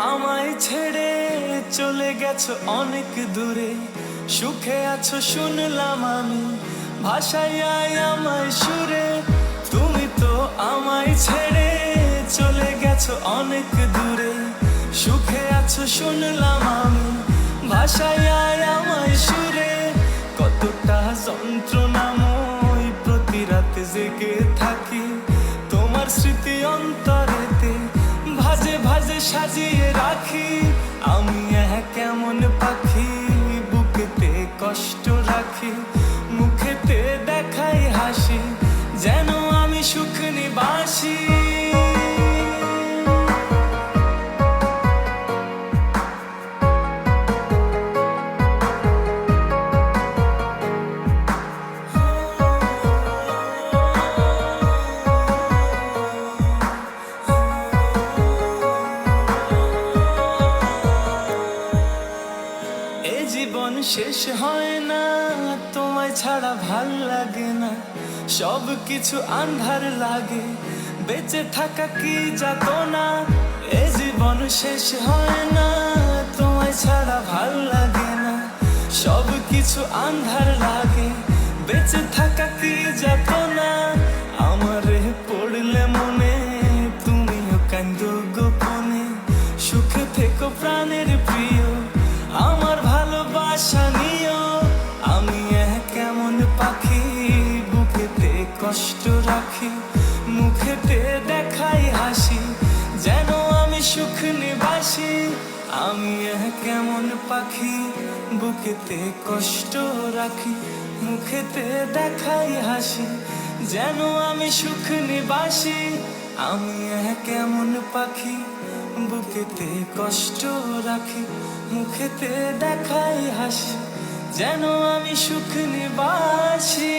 আমায় ছেড়ে চলে গেছো অনেক দূরে, সুখে আছো শুনলাম আমি, ভাষায় আমায় সুরে। তুমি তো আমায় ছেড়ে চলে গেছো অনেক দূরে, সুখে আছো শুনলাম আমি, ভাষায় আমায় সুরে। কতটা যন্ত্রণাময় প্রতি রাতে জেগে থাকি, তোমার স্মৃতি অন্তরেতে ভাজে ভাজে সাজিয়ে রাখি। আমি কেমন পাখি, বুকেতে কষ্ট রাখি, মুখেতে দেখাই হাসি, যেন আমি সুখ নিবাসী। এ জীবন শেষ হয় না, তোমায় ছাড়া ভাল লাগে না, সব কিছু আন্ধার লাগে, বেঁচে থাকা কি যাতনা। এ জীবন শেষ হয় না, তোমায় ছাড়া ভাল লাগে না, সব কিছু আন্ধার লাগে, বেঁচে থাকা কি যাতনা। আমারে পড়লে মনে তুমিও কান্দো গোপনে, সুখে থেকো প্রাণের প্রিয়, আমার ভালোবাসা নিও। আমি কেমন পাখি, বুকেতে কষ্ট রাখি, মুখেতে দেখাই হাসি, যেন আমি সুখ নিবাসী। আমি কেমন পাখি, বুকেতে কষ্ট রাখি, মুখেতে দেখাই হাসি, যেন আমি সুখ নিবাসী। আমি কেমন পাখি, বুকেতে কষ্ট রাখি, মুখেতে দেখাই হাসি, যেন আমি সুখ নিবাসী।